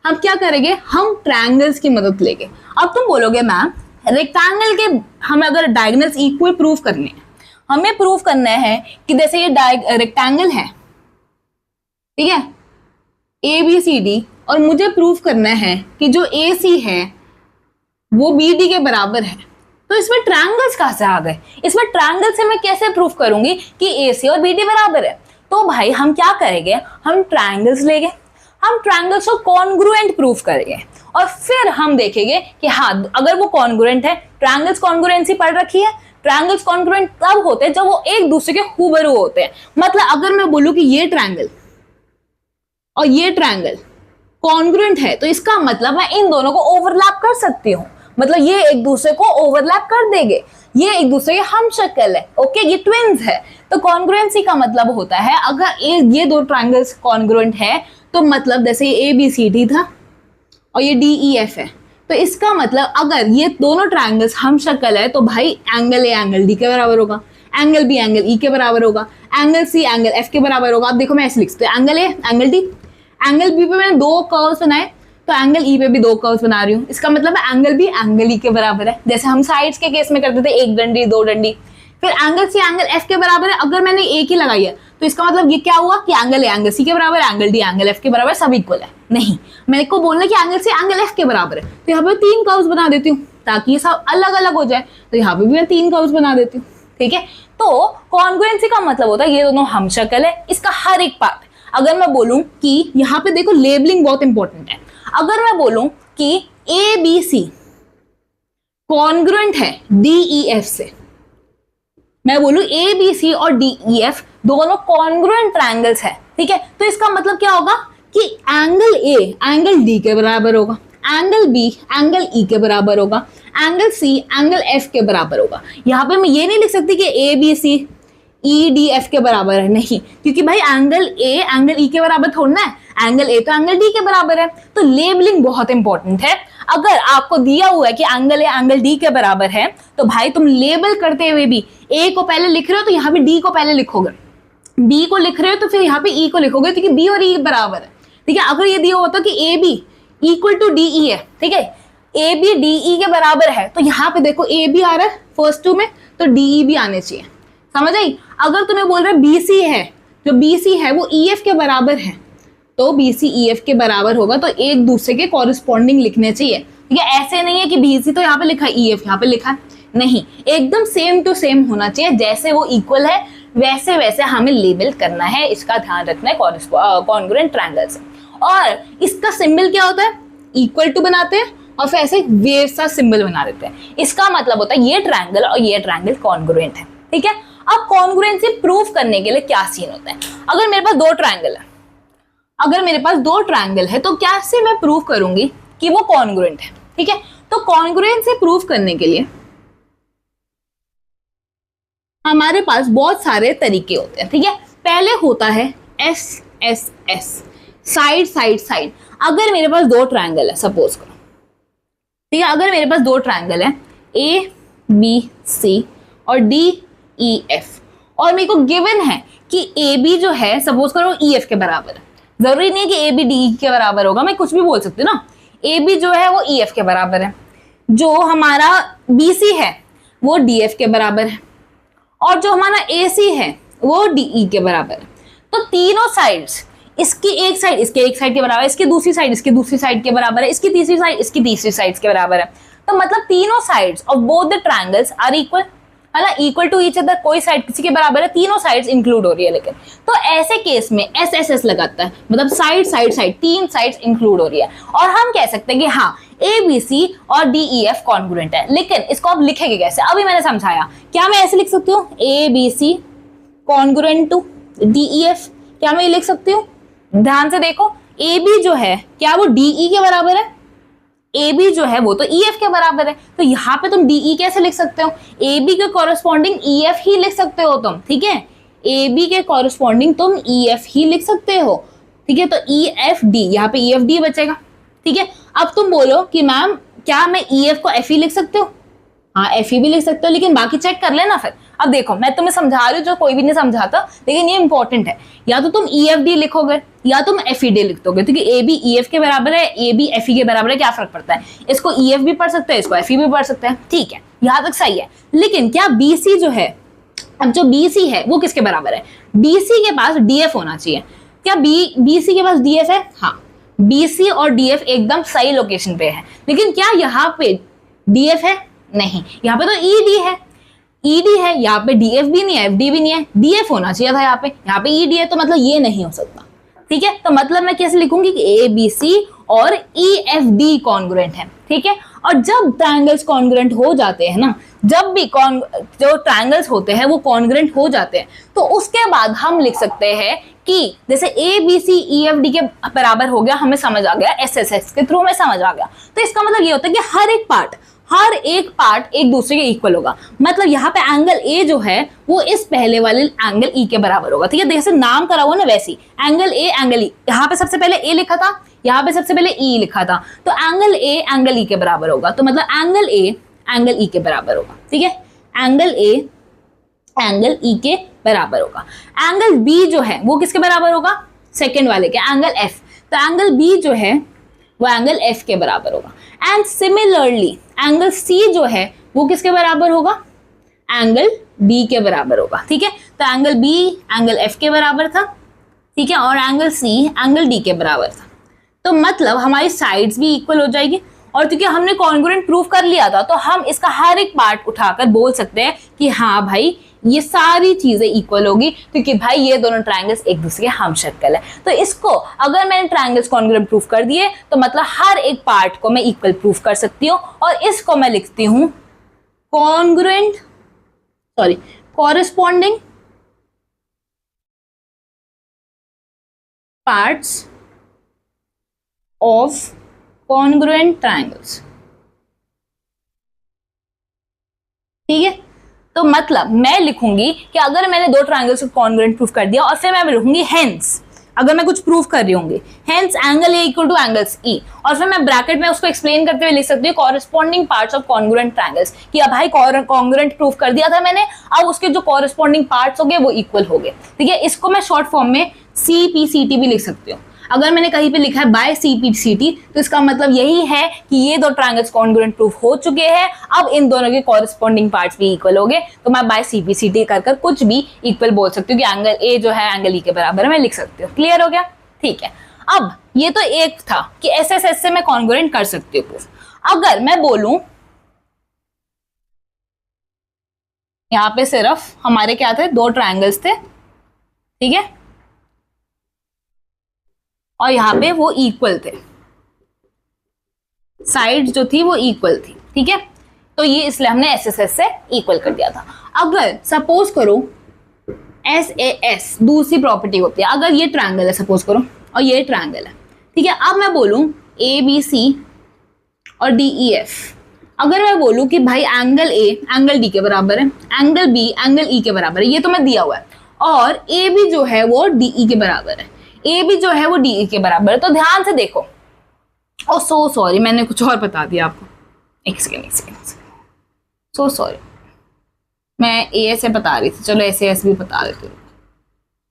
हम क्या करेंगे? हम ट्रायंगल्स की मदद लेंगे। अब तुम बोलोगे मैम रेक्टेंगल के हमें अगर डायगोनल्स इक्वल प्रूव करने हैं, हमें प्रूव करना है कि जैसे ये रेक्टेंगल है, ठीक है ABCD, और मुझे प्रूव करना है कि जो AC है वो BD के बराबर है, तो इसमें ट्रायंगल्स कहाँ से आ गए? इसमें ट्रायंगल से मैं कैसे प्रूफ करूंगी कि AC और BD बराबर है? तो भाई हम क्या करेंगे, हम ट्रायंगल्स लेंगे, हम ट्रायंगल्स को कॉन्ग्रुएंट प्रूफ करेंगे और फिर हम देखेंगे कि हाँ अगर वो कॉन्ग्रुएंट है, ट्रायंगल्स कॉन्ग्रुएंसी पढ़ रखी है, ट्रायंगल्स कॉन्ग्रुएंट तब होते हैं जब वो एक दूसरे के हूबहू होते हैं। मतलब अगर मैं बोलूं कि ये ट्रायंगल और ये ट्रायंगल कॉन्ग्रुएंट है तो इसका मतलब मैं इन दोनों को ओवरलैप कर सकती हूँ, मतलब ये एक दूसरे को ओवरलैप कर देंगे, ये एक दूसरे के हमशक्ल है, ओके, ये ट्विन्स है। तो कॉन्ग्रुएंसी का मतलब होता है अगर ये दो ट्रायंगल्स कॉन्ग्रुएंट है तो मतलब जैसे ये ABCD था और ये DEF है, तो इसका मतलब अगर ये दोनों ट्रायंगल्स हमशक्ल है तो भाई एंगल A एंगल D के बराबर होगा, एंगल B एंगल E के बराबर होगा, एंगल C एंगल F के बराबर होगा। अब देखो मैं ऐसे लिखती हूँ, angle A angle D, angle B पे मैंने दो कर्व्स बनाए तो एंगल E पे भी दो कर्व्स बना रही हूँ, इसका मतलब है एंगल B एंगल E के बराबर है। जैसे हम साइड्स के केस में करते थे, एक डंडी दो डंडी। फिर एंगल C एंगल F के बराबर है, अगर मैंने एक ही लगाई है तो इसका मतलब ये क्या हुआ कि एंगल A एंगल C के बराबर, एंगल D एंगल F के बराबर, सब इक्वल है। नहीं, मेरे को बोलना कि एंगल C एंगल F के बराबर है तो यहाँ पे तीन कर्व्स बना देती हूँ ताकि ये सब अलग अलग हो जाए, तो यहाँ पे भी मैं तीन कर्व्स बना देती हूँ, ठीक है। तो कॉन्ग्रुएंसी का मतलब होता है ये दोनों हमशक्ल है, इसका हर एक पार्ट। अगर मैं बोलूं कि यहाँ पे देखो लेबलिंग बहुत इंपॉर्टेंट है, अगर मैं बोलूं कि ABC कॉन्ग्रुएंट है DEF से, मैं बोलूं ABC और DEF दोनों कॉन्ग्रुएंट ट्रायंगल्स है, ठीक है, तो इसका मतलब क्या होगा कि एंगल A एंगल D के बराबर होगा, एंगल B एंगल E के बराबर होगा, एंगल C एंगल F के बराबर होगा। यहाँ पे मैं ये नहीं लिख सकती कि ABC EDF के बराबर है, नहीं, क्योंकि भाई एंगल A एंगल E के बराबर थोड़ा है, एंगल A तो एंगल D के बराबर है। तो लेबलिंग बहुत इंपॉर्टेंट है। अगर आपको दिया हुआ है कि एंगल A एंगल D के बराबर है तो भाई तुम लेबल करते हुए भी A को पहले लिख रहे हो तो यहाँ भी D को पहले लिखोगे, B को लिख रहे हो तो फिर यहाँ पे E को लिखोगे, क्योंकि B और E बराबर है, ठीक है। अगर ये दिया होता कि AB इक्वल टू DE है, ठीक है, AB DE के बराबर है तो यहाँ पे देखो AB आ रहा है फर्स्ट टू में तो DE भी आने चाहिए, समझ आई। अगर तुम्हें बोल रहे BC है, जो BC है वो EF के बराबर है तो BC EF के बराबर होगा, तो एक दूसरे के कॉरिस्पॉन्डिंग लिखने चाहिए, ठीक है। ऐसे नहीं है कि BC तो यहाँ पे लिखा है EF यहाँ पे लिखा है, नहीं, एकदम सेम टू सेम होना चाहिए, जैसे वो इक्वल है वैसे वैसे हमें लेबल करना है, इसका ध्यान रखना है कॉन्ग्रुएंट ट्रायंगल से। और इसका सिंबल क्या होता है, इक्वल टू बनाते हैं और फिर ऐसे वेव सा सिंबल बना देते हैं, इसका मतलब होता है ये ट्रायंगल और ये ट्रायंगल कॉन्ग्रुएंट है, ठीक है। अब कॉन्ग्रुएंसी प्रूफ करने के लिए क्या सीन होता है, अगर मेरे पास दो ट्रायंगल है, अगर मेरे पास दो ट्रायंगल है तो कैसे मैं प्रूफ करूंगी कि वो कॉन्ग्रुएंट है, ठीक है। तो कॉन्ग्रुएंसी प्रूफ करने के लिए हमारे पास बहुत सारे तरीके होते हैं, ठीक है। पहले होता है SSS, साइड साइड साइड। अगर मेरे पास दो ट्रायंगल है, सपोज करो, ठीक है, अगर मेरे पास दो ट्रायंगल है ABC और DEF और मेरे को गिवन है कि AB जो है सपोज करो EF के बराबर है, जरूरी नहीं है कि AB DE के बराबर होगा, मैं कुछ भी बोल सकती हूँ ना। AB जो है वो EF के बराबर है, जो हमारा BC है वो DF के बराबर है और जो हमारा AC है वो DE के बराबर है। तो तीनों साइड्स, इसकी एक साइड इसके एक साइड के बराबर है, इसकी दूसरी साइड इसकी दूसरी साइड के बराबर है, इसकी तीसरी साइड इसकी तीसरी साइड के बराबर है। तो मतलब तीनों sides of both the triangles are equal, है ना, इक्वल टू ईच अदर, कोई साइड किसी के बराबर है, तीनों साइड्स इंक्लूड हो रही है। लेकिन तो ऐसे केस में SSS लगाता है, मतलब साइड साइड साइड, तीन साइड्स इंक्लूड हो रही है और हम कह सकते हैं कि हाँ ABC और DEF कॉन्ग्रुएंट है। लेकिन इसको अब लिखेंगे कैसे, अभी मैंने समझाया। क्या मैं ऐसे लिख सकती हूँ ABC कॉन्ग्रुएंट टू DEF, क्या मैं ये लिख सकती हूँ? ध्यान से देखो, AB जो है क्या वो DE के बराबर है? AB जो है वो तो EF के बराबर है, तो यहाँ पे तुम DE कैसे लिख सकते हो? AB के कॉरेस्पॉन्डिंग EF ही लिख सकते हो तुम, ठीक है। AB के कॉरेस्पॉन्डिंग तुम EF ही लिख सकते हो, ठीक है। तो EFD, यहाँ पे EFD बचेगा, ठीक है। अब तुम बोलो कि मैम क्या मैं EF को FE लिख सकते हो? हाँ, FE भी लिख सकते हो, लेकिन बाकी चेक कर लेना फिर। अब देखो मैं तुम्हें समझा रही हूँ जो कोई भी नहीं समझाता, लेकिन ये इंपॉर्टेंट है। या तो तुम EFD लिखोगे या तुम FED लिख दोगे, क्योंकि AB EF के बराबर है, AB FE के बराबर है, क्या फर्क पड़ता है? इसको EF भी पढ़ सकते हैं, इसको FE भी पढ़ सकते हैं, ठीक है, यहाँ तक सही है। लेकिन क्या BC जो है, अब जो BC है वो किसके बराबर है? BC के पास DF होना चाहिए। क्या BC के पास DF है? हाँ, BC और DF एकदम सही लोकेशन पे है। लेकिन क्या यहाँ पे DF है? नहीं, यहाँ पे तो ईडी है, ईडी है, यहाँ पे डीएफ भी नहीं है, एफडी भी नहीं है, डीएफ होना चाहिए था यहाँ पे ईडी है, तो मतलब ये नहीं हो सकता। ठीक है, तो मतलब मैं कैसे लिखूंगी कि ए बी सी और ई एफ डी कॉन्ग्रुएंट है। ठीक है, और जब ट्रायंगल्स कॉन्ग्रुएंट हो जाते हैं ना, जब भी जो ट्रायंगल्स होते हैं वो कॉन्ग्रुएंट हो जाते हैं, तो उसके बाद हम लिख सकते हैं कि जैसे A B C E F D के बराबर हो गया, हमें समझ आ गया, एस एस एस के थ्रू हमें समझ आ गया। तो इसका मतलब ये होता है कि हर एक पार्ट एक दूसरे के इक्वल होगा। मतलब यहाँ पे एंगल ए जो है वो इस पहले वाले एंगल ई के बराबर होगा। ठीक है, जैसे नाम करा हुआ ना वैसी, एंगल ए एंगल ई, यहाँ पे सबसे पहले ए लिखा था, यहाँ पे सबसे पहले ई लिखा था, तो एंगल ए एंगल ई के बराबर होगा। तो मतलब एंगल ए एंगल ई के बराबर होगा। ठीक है, एंगल ए एंगल ई के बराबर होगा। एंगल बी जो है वो किसके बराबर होगा? सेकेंड वाले के, एंगल एफ। तो एंगल बी जो है वो एंगल एफ के बराबर होगा। एंड सिमिलरली एंगल सी जो है वो किसके बराबर होगा? एंगल बी के बराबर होगा। ठीक है, तो एंगल बी एंगल एफ के बराबर था। ठीक है, और एंगल सी एंगल डी के बराबर था। तो मतलब हमारी साइड्स भी इक्वल हो जाएगी, और क्योंकि हमने कॉन्ग्रुएंट प्रूव कर लिया था, तो हम इसका हर एक पार्ट उठाकर बोल सकते हैं कि हाँ भाई ये सारी चीजें इक्वल होगी, क्योंकि भाई ये दोनों ट्रायंगल्स एक दूसरे के हमशक्ल है। तो इसको अगर मैंने ट्रायंगल्स कॉन्ग्रुएंट प्रूव कर दिए, तो मतलब हर एक पार्ट को मैं इक्वल प्रूव कर सकती हूँ, और इसको मैं लिखती हूँ corresponding parts of congruent triangles. ठीक है, तो मतलब मैं लिखूंगी कि अगर मैंने दो ट्रायंगल्स को कॉन्ग्रुएंट प्रूफ कर दिया, और फिर मैं लिखूंगी हेंस, अगर मैं कुछ प्रूफ कर रही होंगी, hence angle A equal to angles E, और फिर मैं ब्रैकेट में उसको एक्सप्लेन करते हुए लिख सकती हूँ corresponding parts of congruent triangles, कि अब भाई कॉन्ग्रुएंट प्रूफ कर दिया था मैंने, अब उसके जो कॉरेस्पॉन्डिंग पार्ट्स हो गए वो इक्वल हो गए। ठीक है, इसको मैं शॉर्ट फॉर्म में CPCT भी लिख सकती हूँ। अगर मैंने कहीं पे लिखा है बाय CPCT, तो इसका मतलब यही है कि ये दो ट्रायंगल्स कॉन्ग्रुएंट प्रूफ हो चुके हैं, अब इन दोनों के कॉरेस्पॉन्डिंग पार्ट्स भी इक्वल हो गए। तो मैं बाय CPCT कर कुछ भी इक्वल बोल सकती हूँ कि एंगल ए जो है एंगल ई के बराबर है, मैं लिख सकती हूँ। क्लियर हो गया? ठीक है, अब ये तो एक था कि SSS से मैं कॉन्ग्रुएंट कर सकती हूँ प्रूफ। अगर मैं बोलूं यहां पे सिर्फ हमारे क्या थे, दो ट्रायंगल्स थे, ठीक है, और यहाँ पे वो इक्वल थे, साइड जो थी वो इक्वल थी। ठीक है, तो ये इसलिए हमने SSS से इक्वल कर दिया था। अगर सपोज करो SAS दूसरी प्रॉपर्टी होती है, अगर ये ट्रायंगल है सपोज करो और ये ट्रायंगल है, ठीक है, अब मैं बोलूं ABC और DEF, अगर मैं बोलूं कि भाई एंगल A एंगल D के बराबर है, एंगल B एंगल E के बराबर है, ये तो मैं दिया हुआ है, और AB जो है वो DE के बराबर है, AB जो है वो DE के बराबर है। तो ध्यान से देखो, ओ सो सॉरी मैंने कुछ और बता दिया आपको, एक सेकेंड सो सॉरी, मैं ए से बता रही थी, चलो SAS भी बता देती हूँ,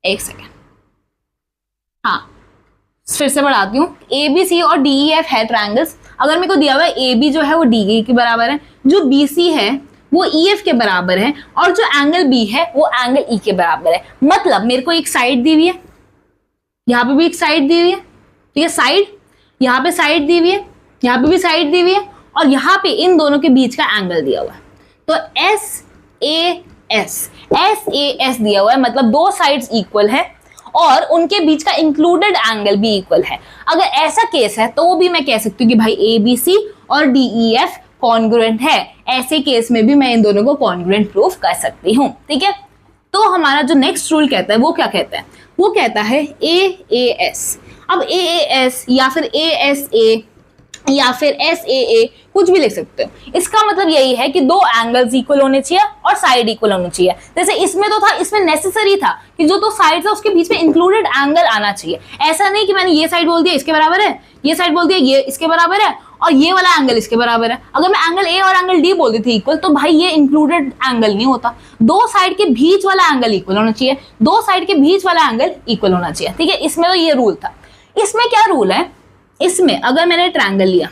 एक सेकेंड। हाँ, फिर से बढ़ाती हूँ, ABC और DEF है ट्रायंगल्स। अगर मेरे को दिया हुआ है AB जो है वो DE के बराबर है, जो BC है वो EF के बराबर है, और जो एंगल B है वो एंगल E के बराबर है। मतलब मेरे को एक साइड दी हुई है, यहाँ पे भी एक साइड दी हुई है, ठीक है, साइड, यहाँ पे साइड दी हुई है, यहाँ पे भी साइड दी हुई है, और यहाँ पे इन दोनों के बीच का एंगल दिया हुआ है। तो SAS दिया हुआ है, मतलब दो साइड्स इक्वल है और उनके बीच का इंक्लूडेड एंगल भी इक्वल है। अगर ऐसा केस है तो भी मैं कह सकती हूँ कि भाई ABC और DEF कॉन्ग्रुएंट है। ऐसे केस में भी मैं इन दोनों को कॉन्ग्रुएंट प्रूफ कर सकती हूँ। ठीक है, तो हमारा जो नेक्स्ट रूल कहता है वो क्या कहता है, वो कहता है AAS। अब AAS या फिर ASA या फिर SAA कुछ भी लिख सकते हो। इसका मतलब यही है कि दो एंगल्स इक्वल होने चाहिए और साइड इक्वल होनी चाहिए। जैसे इसमें तो था, इसमें नेसेसरी था कि जो दो साइड्स है उसके बीच में इंक्लूडेड एंगल आना चाहिए। ऐसा नहीं कि मैंने ये साइड बोल दिया इसके बराबर है, ये साइड बोल दिया ये इसके बराबर है, और ये वाला एंगल इसके बराबर है। अगर मैं एंगल A और एंगल D बोल दी थी इक्वल, तो भाई ये इंक्लूडेड एंगल नहीं होता। दो साइड के बीच वाला एंगल इक्वल होना चाहिए, दो साइड के बीच वाला एंगल इक्वल होना चाहिए। ठीक है, इसमें तो ये रूल था। इसमें क्या रूल है, इसमें अगर मैंने ट्रायंगल लिया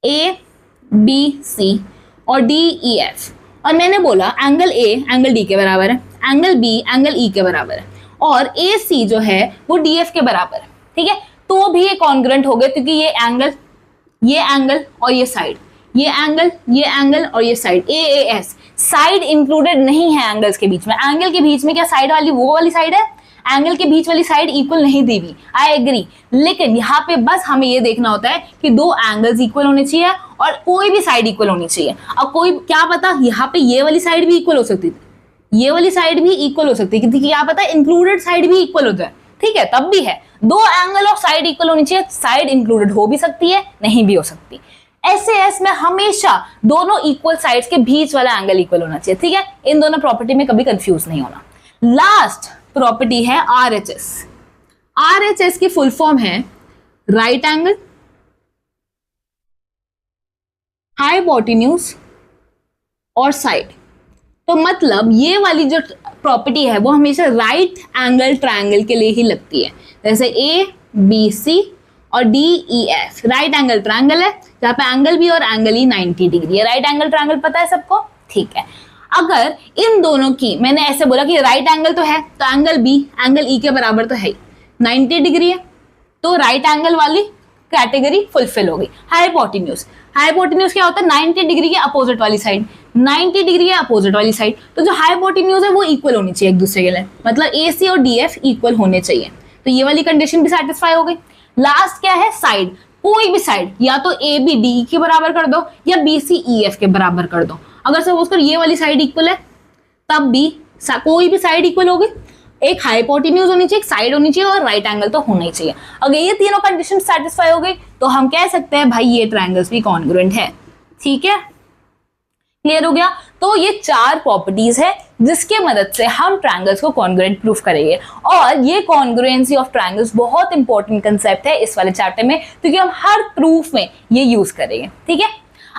ABC और DEF और मैंने बोला एंगल A एंगल D के बराबर है, एंगल B एंगल E के बराबर है, और AC जो है वो DF के बराबर है, ठीक है, तो भी ये कॉन्ग्रुएंट हो गए, क्योंकि ये एंगल और ये साइड, ये एंगल और ये साइड AAS, साइड इंक्लूडेड नहीं है एंगल्स के बीच में। एंगल के बीच में क्या साइड वाली वो वाली साइड है, एंगल के बीच वाली साइड इक्वल नहीं दी हुई, आई एग्री। लेकिन यहाँ पे बस हमें ये देखना होता है कि दो एंगल्स इक्वल होने चाहिए और कोई भी साइड इक्वल होनी चाहिए। अब कोई क्या पता यहाँ पे ये वाली साइड भी इक्वल हो सकती थी, ये वाली साइड भी इक्वल हो सकती है, क्या पता इंक्लूडेड साइड भी इक्वल हो जाए, ठीक है, तब भी है। दो एंगल और साइड इक्वल होनी चाहिए, साइड इंक्लूडेड हो भी सकती है, नहीं भी हो सकती। SAS में हमेशा दोनों इक्वल साइड्स के बीच वाला एंगल इक्वल होना चाहिए, ठीक है। इन दोनों प्रॉपर्टी में कभी कंफ्यूज नहीं होना। लास्ट प्रॉपर्टी है RHS। RHS की फुल फॉर्म है राइट एंगल, हाइपोटेन्यूज और साइड। तो मतलब ये वाली जो प्रॉपर्टी है वो हमेशा राइट एंगल ट्रायंगल के लिए ही लगती है, जैसे ABC और DEF राइट एंगल ट्रायंगल है, जहां पे एंगल भी और एंगल ही 90 डिग्री है। राइट एंगल ट्रायंगल पता है सबको, ठीक है। अगर इन दोनों की, मैंने ऐसे बोला कि राइट एंगल तो है, तो एंगल B एंगल E के बराबर तो है ही, 90 डिग्री है, तो राइट एंगल वाली कैटेगरी फुलफिल हो गई। हाइपोटेन्यूज, हाइपोटेन्यूज क्या होता है, 90 डिग्री के अपोजिट वाली साइड, 90 डिग्री के अपोजिट वाली साइड। तो जो हाइपोटेन्यूज है वो इक्वल होनी चाहिए एक दूसरे के लिए, मतलब AC और DF इक्वल होने चाहिए। तो ये वाली कंडीशन भी सेटिस्फाई हो गई। लास्ट क्या है, साइड। कोई भी साइड, या तो AB DE के बराबर कर दो या BC EF के बराबर कर दो। अगर सपोज कर ये वाली साइड इक्वल है, तब भी कोई भी साइड इक्वल होगी, एक हाइपोटेन्यूज होनी चाहिए, एक साइड होनी चाहिए और राइट एंगल तो होना ही चाहिए। अगर ये तीनों कंडीशन सेटिस्फाई हो गई तो हम कह सकते हैं भाई ये ट्रायंगल्स भी कॉन्ग्रुएंट है, ठीक है। क्लियर हो गया। तो ये चार प्रॉपर्टीज है जिसके मदद से हम ट्रायंगल्स को कॉन्ग्रुएंट प्रूफ करेंगे, और ये कॉन्ग्रुएंसी ऑफ ट्रायंगल्स बहुत इंपॉर्टेंट कंसेप्ट है इस वाले चैप्टर में, क्योंकि हम हर प्रूफ में ये यूज करेंगे, ठीक है।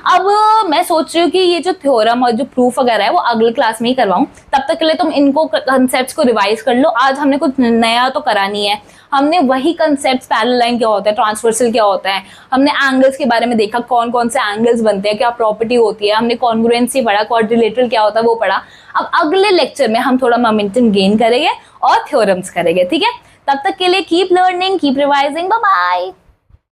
अब मैं सोच रही हूँ कि ये जो थ्योरम और जो प्रूफ वगैरह है वो अगले क्लास में ही करवाऊं, तब तक के लिए तुम इनको कंसेप्ट्स को रिवाइज कर लो। आज हमने कुछ नया तो करा नहीं है, हमने वही कंसेप्ट्स, पैरेलल लाइन क्या होता है, ट्रांसवर्सल क्या होता है, हमने एंगल्स के बारे में देखा, कौन कौन से एंगल्स बनते हैं, क्या प्रॉपर्टी होती है, हमने कॉन्ग्रुएंसी पढ़ा, क्वाड्रिलेटरल क्या होता है वो पढ़ा। अब अगले लेक्चर में हम थोड़ा मोमेंटम गेन करेंगे और थ्योरम्स करेंगे, ठीक है। तब तक के लिए keep learning, keep revising, bye bye.